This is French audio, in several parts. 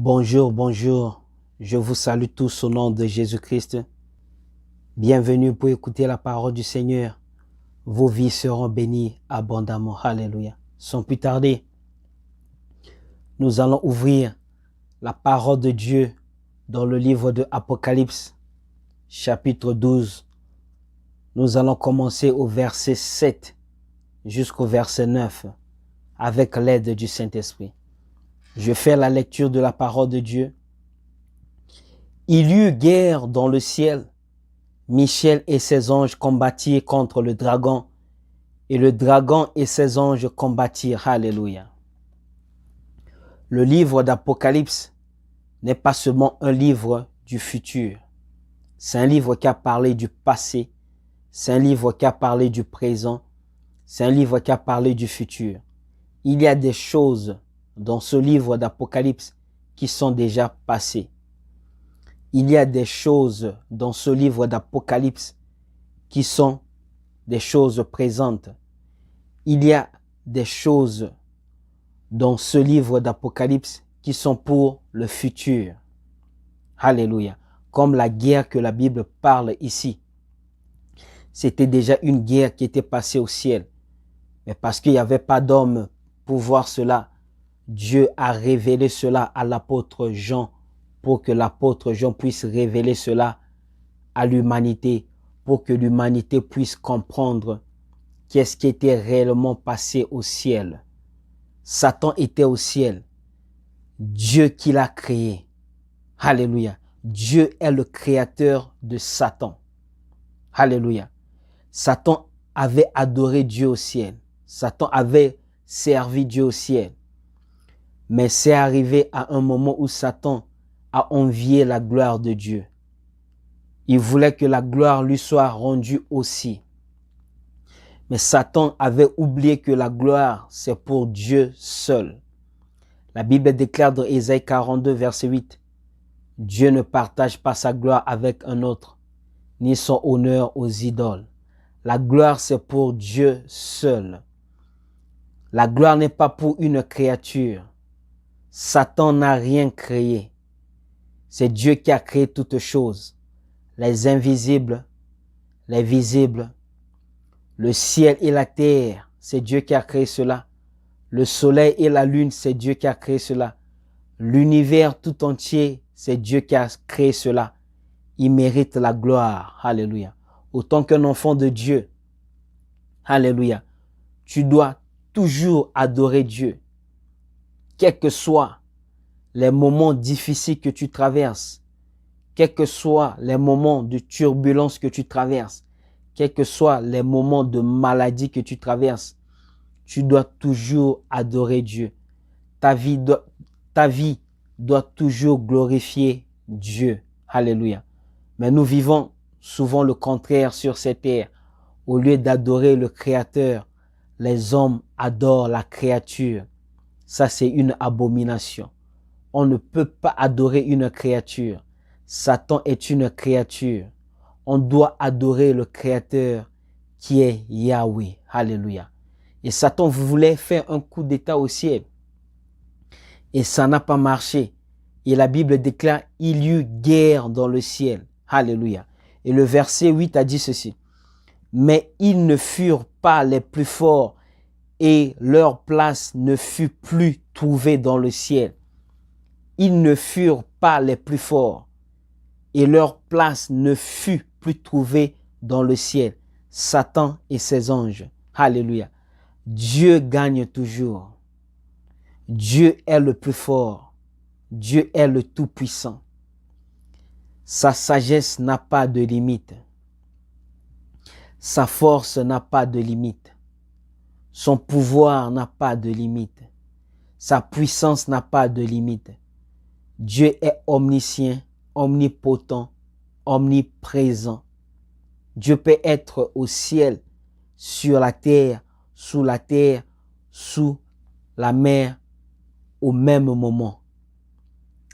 Bonjour, bonjour. Je vous salue tous au nom de Jésus-Christ. Bienvenue pour écouter la parole du Seigneur. Vos vies seront bénies abondamment. Alléluia. Sans plus tarder, nous allons ouvrir la parole de Dieu dans le livre de Apocalypse, chapitre 12. Nous allons commencer au verset 7 jusqu'au verset 9 avec l'aide du Saint-Esprit. Je fais la lecture de la parole de Dieu. Il y eut guerre dans le ciel. Michel et ses anges combattirent contre le dragon, et le dragon et ses anges combattirent. Alléluia. Le livre d'Apocalypse n'est pas seulement un livre du futur. C'est un livre qui a parlé du passé. C'est un livre qui a parlé du présent. C'est un livre qui a parlé du futur. Il y a des choses dans ce livre d'Apocalypse qui sont déjà passées. Il y a des choses dans ce livre d'Apocalypse qui sont des choses présentes. Il y a des choses dans ce livre d'Apocalypse qui sont pour le futur. Alléluia. Comme la guerre que la Bible parle ici. C'était déjà une guerre qui était passée au ciel. Mais parce qu'il n'y avait pas d'homme pour voir cela, Dieu a révélé cela à l'apôtre Jean pour que l'apôtre Jean puisse révéler cela à l'humanité, pour que l'humanité puisse comprendre qu'est-ce qui était réellement passé au ciel. Satan était au ciel. Dieu qui l'a créé. Alléluia. Dieu est le créateur de Satan. Alléluia. Satan avait adoré Dieu au ciel. Satan avait servi Dieu au ciel. Mais c'est arrivé à un moment où Satan a envié la gloire de Dieu. Il voulait que la gloire lui soit rendue aussi. Mais Satan avait oublié que la gloire, c'est pour Dieu seul. La Bible déclare dans Ésaïe 42, verset 8, « Dieu ne partage pas sa gloire avec un autre, ni son honneur aux idoles. » La gloire, c'est pour Dieu seul. La gloire n'est pas pour une créature. Satan n'a rien créé. C'est Dieu qui a créé toutes choses. Les invisibles, les visibles, le ciel et la terre, c'est Dieu qui a créé cela. Le soleil et la lune, c'est Dieu qui a créé cela. L'univers tout entier, c'est Dieu qui a créé cela. Il mérite la gloire. Alléluia. Autant qu'un enfant de Dieu, alléluia, tu dois toujours adorer Dieu. Quels que soient les moments difficiles que tu traverses, quels que soient les moments de turbulence que tu traverses, quels que soient les moments de maladie que tu traverses, tu dois toujours adorer Dieu. Ta vie doit toujours glorifier Dieu. Alléluia. Mais nous vivons souvent le contraire sur cette terre. Au lieu d'adorer le Créateur, les hommes adorent la créature. Ça, c'est une abomination. On ne peut pas adorer une créature. Satan est une créature. On doit adorer le Créateur qui est Yahweh. Alléluia. Et Satan voulait faire un coup d'état au ciel. Et ça n'a pas marché. Et la Bible déclare, il y eut guerre dans le ciel. Alléluia. Et le verset 8 a dit ceci. Mais ils ne furent pas les plus forts et leur place ne fut plus trouvée dans le ciel. Ils ne furent pas les plus forts et leur place ne fut plus trouvée dans le ciel. Satan et ses anges. Alléluia. Dieu gagne toujours. Dieu est le plus fort. Dieu est le tout-puissant. Sa sagesse n'a pas de limite. Sa force n'a pas de limite. Son pouvoir n'a pas de limite. Sa puissance n'a pas de limite. Dieu est omniscient, omnipotent, omniprésent. Dieu peut être au ciel, sur la terre, sous la mer, au même moment.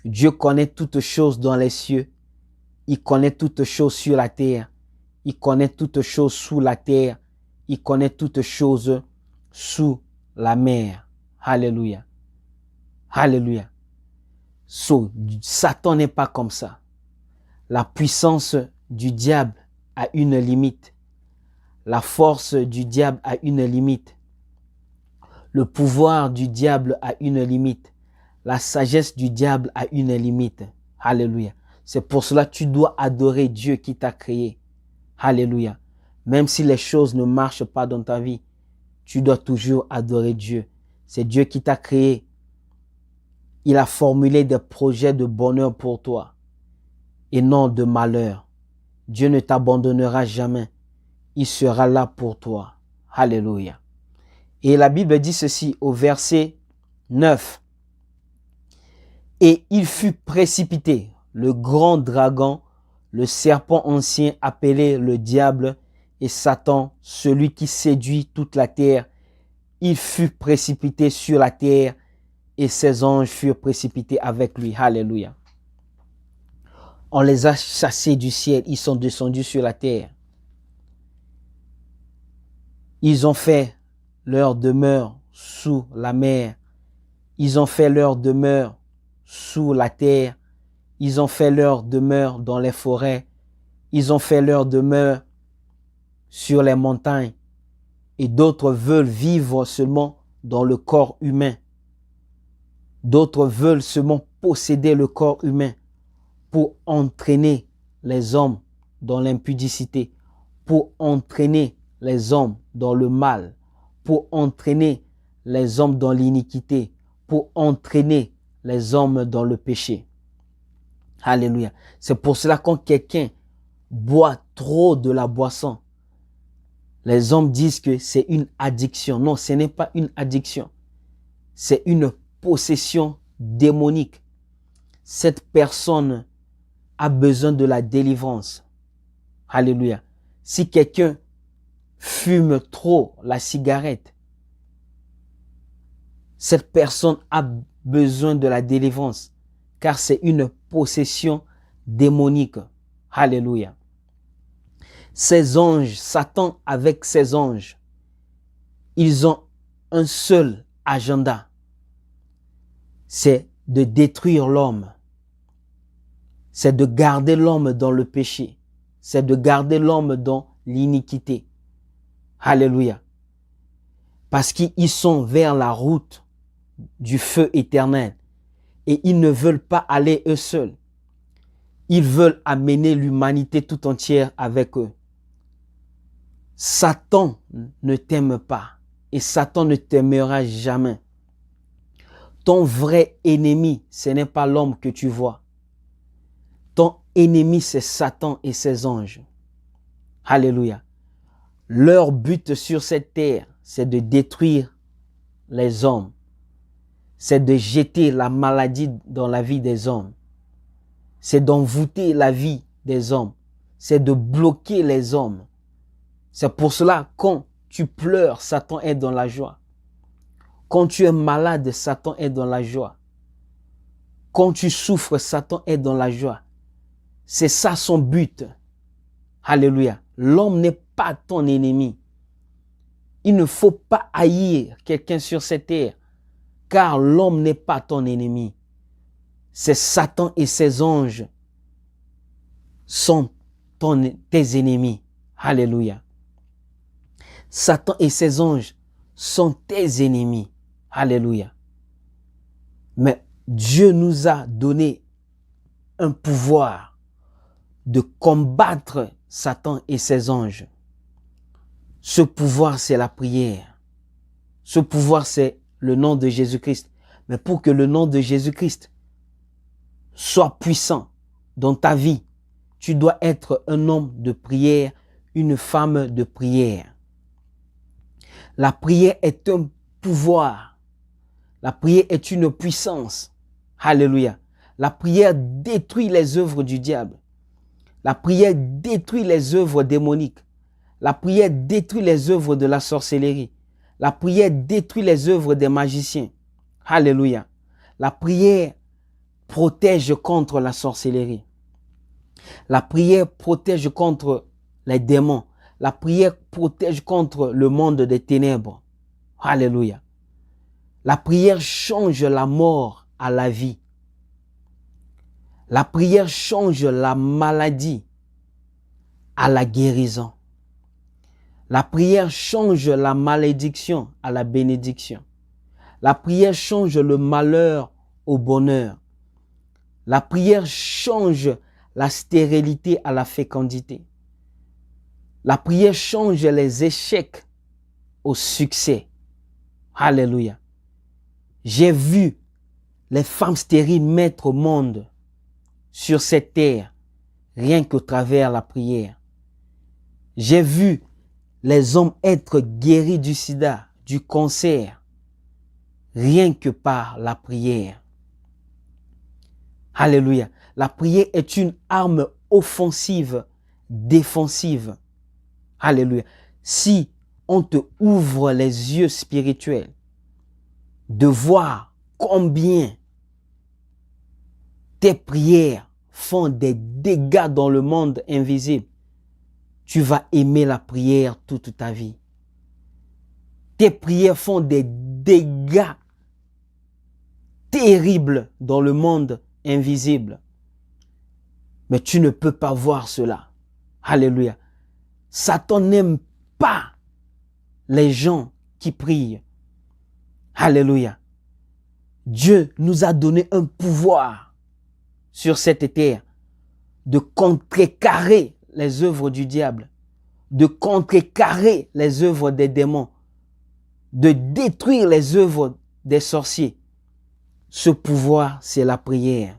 Dieu connaît toutes choses dans les cieux. Il connaît toutes choses sur la terre. Il connaît toutes choses sous la terre. Il connaît toutes choses sous la mer. Alléluia. Alléluia. Satan n'est pas comme ça. La puissance du diable a une limite. La force du diable a une limite. Le pouvoir du diable a une limite. La sagesse du diable a une limite. Alléluia. C'est pour cela que tu dois adorer Dieu qui t'a créé. Alléluia. Même si les choses ne marchent pas dans ta vie, tu dois toujours adorer Dieu. C'est Dieu qui t'a créé. Il a formulé des projets de bonheur pour toi et non de malheur. Dieu ne t'abandonnera jamais. Il sera là pour toi. Alléluia. Et la Bible dit ceci au verset 9. Et il fut précipité, le grand dragon, le serpent ancien appelé le diable et Satan, celui qui séduit toute la terre. Il fut précipité sur la terre et ses anges furent précipités avec lui. Alléluia. On les a chassés du ciel, ils sont descendus sur la terre. Ils ont fait leur demeure sous la mer. Ils ont fait leur demeure sous la terre. Ils ont fait leur demeure dans les forêts. Ils ont fait leur demeure sur les montagnes. Et d'autres veulent vivre seulement dans le corps humain. D'autres veulent seulement posséder le corps humain pour entraîner les hommes dans l'impudicité, pour entraîner les hommes dans le mal, pour entraîner les hommes dans l'iniquité, pour entraîner les hommes dans le péché. Alléluia. C'est pour cela que quand quelqu'un boit trop de la boisson, les hommes disent que c'est une addiction. Non, ce n'est pas une addiction. C'est une possession démonique. Cette personne a besoin de la délivrance. Alléluia. Si quelqu'un fume trop la cigarette, cette personne a besoin de la délivrance, car c'est une possession démonique. Alléluia. Ces anges, Satan avec ses anges, ils ont un seul agenda. C'est de détruire l'homme. C'est de garder l'homme dans le péché. C'est de garder l'homme dans l'iniquité. Alléluia. Parce qu'ils sont vers la route du feu éternel. Et ils ne veulent pas aller eux seuls. Ils veulent amener l'humanité tout entière avec eux. Satan ne t'aime pas. Et Satan ne t'aimera jamais. Ton vrai ennemi, ce n'est pas l'homme que tu vois. Ton ennemi, c'est Satan et ses anges. Alléluia. Leur but sur cette terre, c'est de détruire les hommes. C'est de jeter la maladie dans la vie des hommes. C'est d'envoûter la vie des hommes. C'est de bloquer les hommes. C'est pour cela, quand tu pleures, Satan est dans la joie. Quand tu es malade, Satan est dans la joie. Quand tu souffres, Satan est dans la joie. C'est ça son but. Alléluia. L'homme n'est pas ton ennemi. Il ne faut pas haïr quelqu'un sur cette terre, car l'homme n'est pas ton ennemi. C'est Satan et ses anges sont tes ennemis. Alléluia. Satan et ses anges sont tes ennemis. Alléluia. Mais Dieu nous a donné un pouvoir de combattre Satan et ses anges. Ce pouvoir, c'est la prière. Ce pouvoir, c'est le nom de Jésus-Christ. Mais pour que le nom de Jésus-Christ soit puissant dans ta vie, tu dois être un homme de prière, une femme de prière. La prière est un pouvoir. La prière est une puissance. Alléluia. La prière détruit les œuvres du diable. La prière détruit les œuvres démoniques. La prière détruit les œuvres de la sorcellerie. La prière détruit les œuvres des magiciens. Alléluia. La prière protège contre la sorcellerie. La prière protège contre les démons. La prière protège contre le monde des ténèbres. Alléluia. La prière change la mort à la vie. La prière change la maladie à la guérison. La prière change la malédiction à la bénédiction. La prière change le malheur au bonheur. La prière change la stérilité à la fécondité. La prière change les échecs au succès. Alléluia. J'ai vu les femmes stériles mettre au monde sur cette terre rien qu'au travers la prière. J'ai vu les hommes être guéris du sida, du cancer, rien que par la prière. Alléluia. La prière est une arme offensive, défensive. Alléluia. Si on te ouvre les yeux spirituels, de voir combien tes prières font des dégâts dans le monde invisible, tu vas aimer la prière toute ta vie. Tes prières font des dégâts terribles dans le monde invisible. Mais tu ne peux pas voir cela. Alléluia. Satan n'aime pas les gens qui prient. Alléluia. Dieu nous a donné un pouvoir sur cette terre de contrecarrer les œuvres du diable, de contrecarrer les œuvres des démons, de détruire les œuvres des sorciers. Ce pouvoir, c'est la prière.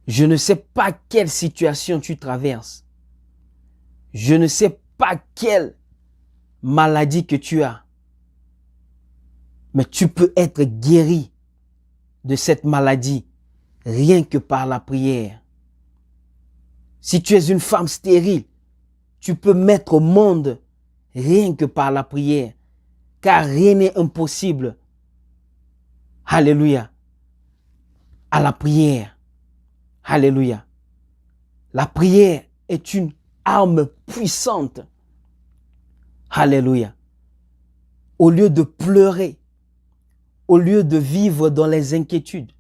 Je ne sais pas quelle situation tu traverses. Je ne sais pas quelle maladie que tu as. Mais tu peux être guéri de cette maladie rien que par la prière. Si tu es une femme stérile, tu peux mettre au monde rien que par la prière. Car rien n'est impossible. Alléluia. À la prière. Alléluia. La prière est une arme puissante. Alléluia. Au lieu de pleurer, au lieu de vivre dans les inquiétudes,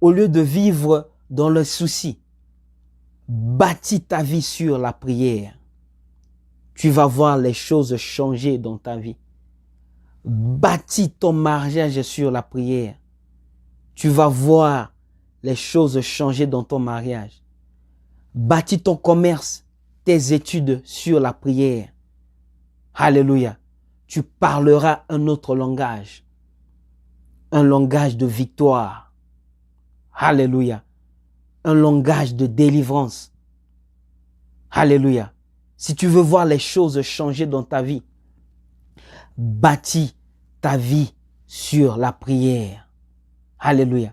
au lieu de vivre dans le souci, bâtis ta vie sur la prière. Tu vas voir les choses changer dans ta vie. Bâtis ton mariage sur la prière. Tu vas voir les choses changer dans ton mariage. Bâtis ton commerce, tes études sur la prière. Alléluia. Tu parleras un autre langage. Un langage de victoire. Alléluia. Un langage de délivrance. Alléluia. Si tu veux voir les choses changer dans ta vie, bâtis ta vie sur la prière. Alléluia.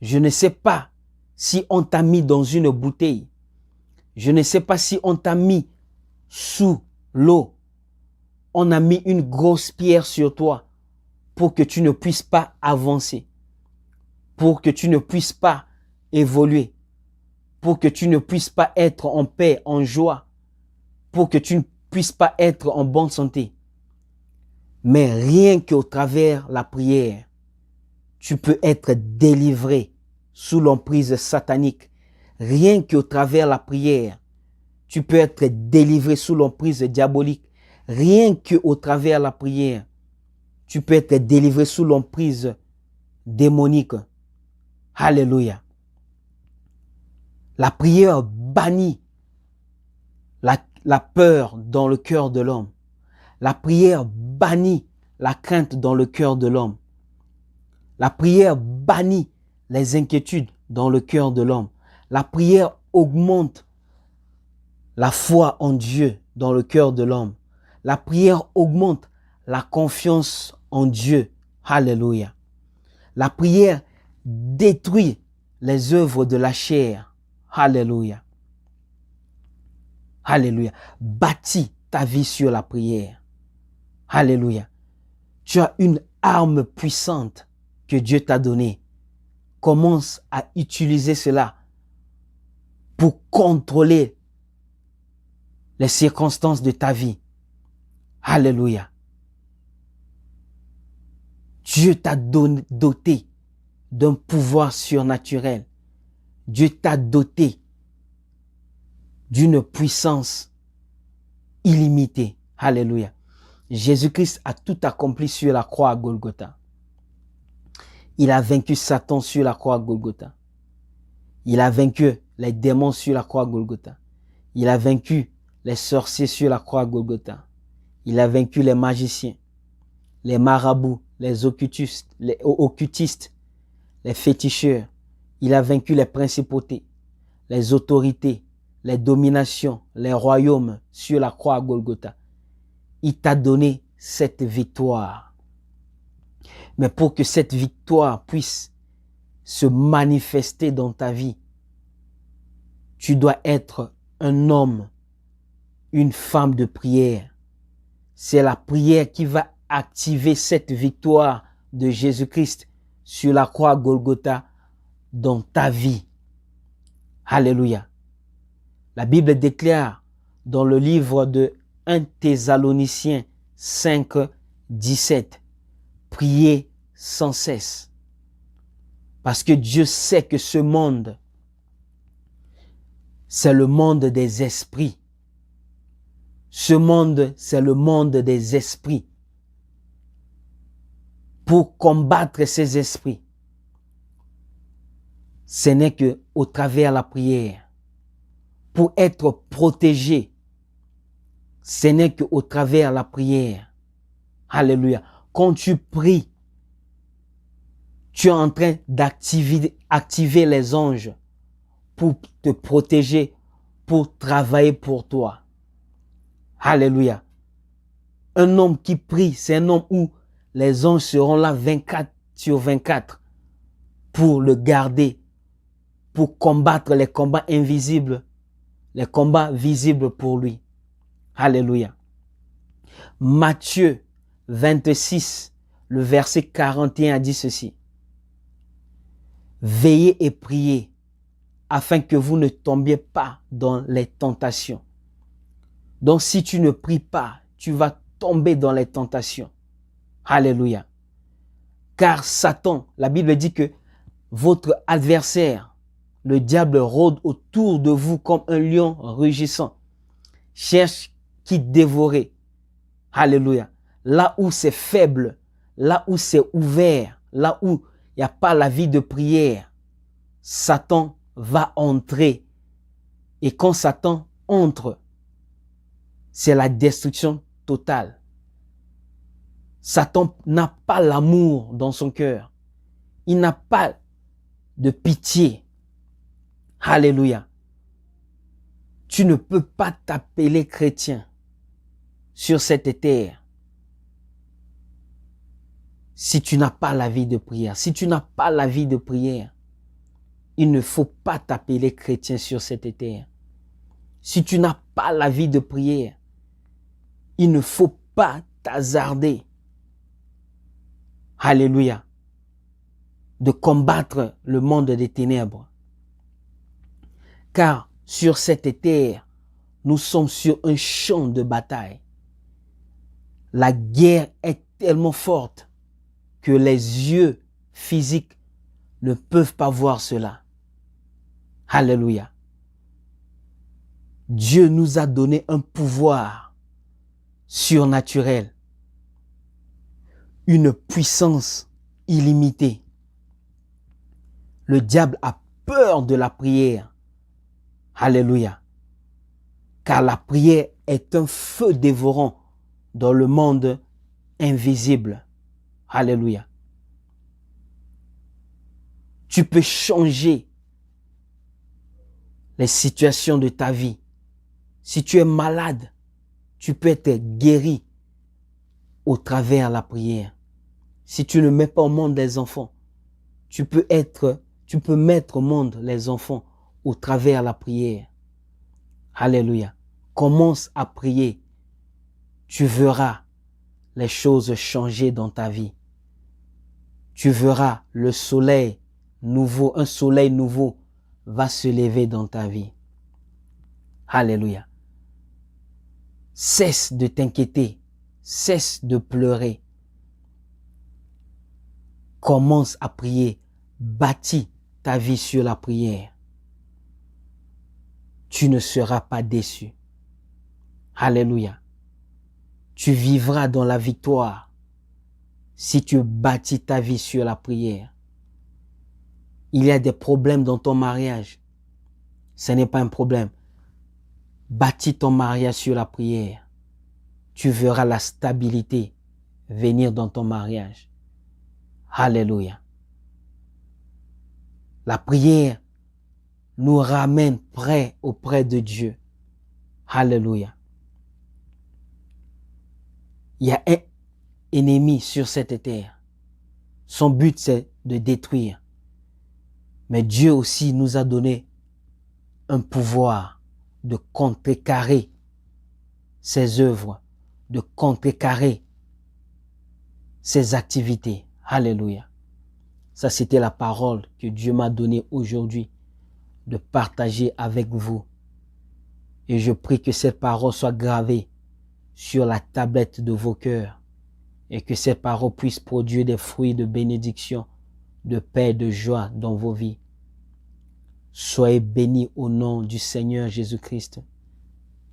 Je ne sais pas si on t'a mis dans une bouteille. Je ne sais pas si on t'a mis sous l'eau. On a mis une grosse pierre sur toi pour que tu ne puisses pas avancer, pour que tu ne puisses pas évoluer, pour que tu ne puisses pas être en paix, en joie, pour que tu ne puisses pas être en bonne santé. Mais rien qu'au travers la prière, tu peux être délivré sous l'emprise satanique. Rien qu'au travers la prière, tu peux être délivré sous l'emprise diabolique. Rien qu'au travers la prière, tu peux être délivré sous l'emprise démonique. Alléluia. La prière bannit la peur dans le cœur de l'homme. La prière bannit la crainte dans le cœur de l'homme. La prière bannit les inquiétudes dans le cœur de l'homme. La prière augmente la foi en Dieu dans le cœur de l'homme. La prière augmente la confiance en Dieu. Alléluia. La prière détruit les œuvres de la chair. Alléluia. Alléluia. Bâtis ta vie sur la prière. Alléluia. Tu as une arme puissante que Dieu t'a donnée. Commence à utiliser cela pour contrôler les circonstances de ta vie. Alléluia. Dieu t'a doté d'un pouvoir surnaturel. Dieu t'a doté d'une puissance illimitée. Alléluia. Jésus-Christ a tout accompli sur la croix à Golgotha. Il a vaincu Satan sur la croix à Golgotha. Il a vaincu les démons sur la croix à Golgotha. Il a vaincu les sorciers sur la croix à Golgotha. Il a vaincu les magiciens, les marabouts, les occultistes, les féticheurs. Il a vaincu les principautés, les autorités, les dominations, les royaumes sur la croix à Golgotha. Il t'a donné cette victoire. Mais pour que cette victoire puisse se manifester dans ta vie, tu dois être un homme, une femme de prière. C'est la prière qui va activer cette victoire de Jésus-Christ sur la croix Golgotha dans ta vie. Alléluia. La Bible déclare dans le livre de 1 Thessaloniciens 5, 17, priez sans cesse. Parce que Dieu sait que ce monde, c'est le monde des esprits. Ce monde, c'est le monde des esprits. Pour combattre ces esprits, ce n'est que au travers de la prière. Pour être protégé, ce n'est que au travers de la prière. Alléluia. Quand tu pries, tu es en train d'activer les anges pour te protéger, pour travailler pour toi. Alléluia. Un homme qui prie, c'est un homme où les anges seront là 24/24 pour le garder, pour combattre les combats invisibles, les combats visibles pour lui. Alléluia. Matthieu 26, le verset 41 a dit ceci. Veillez et priez afin que vous ne tombiez pas dans les tentations. Donc si tu ne pries pas, tu vas tomber dans les tentations. Alléluia. Car Satan, la Bible dit que votre adversaire, le diable, rôde autour de vous comme un lion rugissant, cherche qui dévorer. Alléluia. Là où c'est faible, là où c'est ouvert, là où il n'y a pas la vie de prière, Satan va entrer. Et quand Satan entre, c'est la destruction totale. Satan n'a pas l'amour dans son cœur. Il n'a pas de pitié. Alléluia. Tu ne peux pas t'appeler chrétien sur cette terre si tu n'as pas la vie de prière. Si tu n'as pas la vie de prière, il ne faut pas t'appeler chrétien sur cette terre. Si tu n'as pas la vie de prière, il ne faut pas t'hasarder. Alléluia. De combattre le monde des ténèbres. Car sur cette terre, nous sommes sur un champ de bataille. La guerre est tellement forte que les yeux physiques ne peuvent pas voir cela. Alléluia. Dieu nous a donné un pouvoir surnaturel, une puissance illimitée. Le diable a peur de la prière. Alléluia. Car la prière est un feu dévorant dans le monde invisible. Alléluia. Tu peux changer les situations de ta vie. Si tu es malade, tu peux être guéri au travers de la prière. Si tu ne mets pas au monde les enfants, tu peux mettre au monde les enfants au travers de la prière. Alléluia. Commence à prier. Tu verras les choses changer dans ta vie. Tu verras le soleil nouveau, un soleil nouveau va se lever dans ta vie. Alléluia. Cesse de t'inquiéter. Cesse de pleurer. Commence à prier. Bâtis ta vie sur la prière. tu ne seras pas déçu. Alléluia. Tu vivras dans la victoire si tu bâtis ta vie sur la prière. Il y a des problèmes dans ton mariage. Ce n'est pas un problème. Bâtis ton mariage sur la prière. Tu verras la stabilité venir dans ton mariage. Alléluia. La prière nous ramène près auprès de Dieu. Alléluia. Il y a un ennemi sur cette terre. Son but, c'est de détruire. Mais Dieu aussi nous a donné un pouvoir de contrecarrer ses œuvres, de contrecarrer ses activités. Alléluia. Ça, c'était la parole que Dieu m'a donnée aujourd'hui de partager avec vous. Et je prie que cette parole soit gravée sur la tablette de vos cœurs et que cette parole puisse produire des fruits de bénédiction, de paix et de joie dans vos vies. Soyez bénis au nom du Seigneur Jésus-Christ.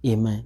Amen.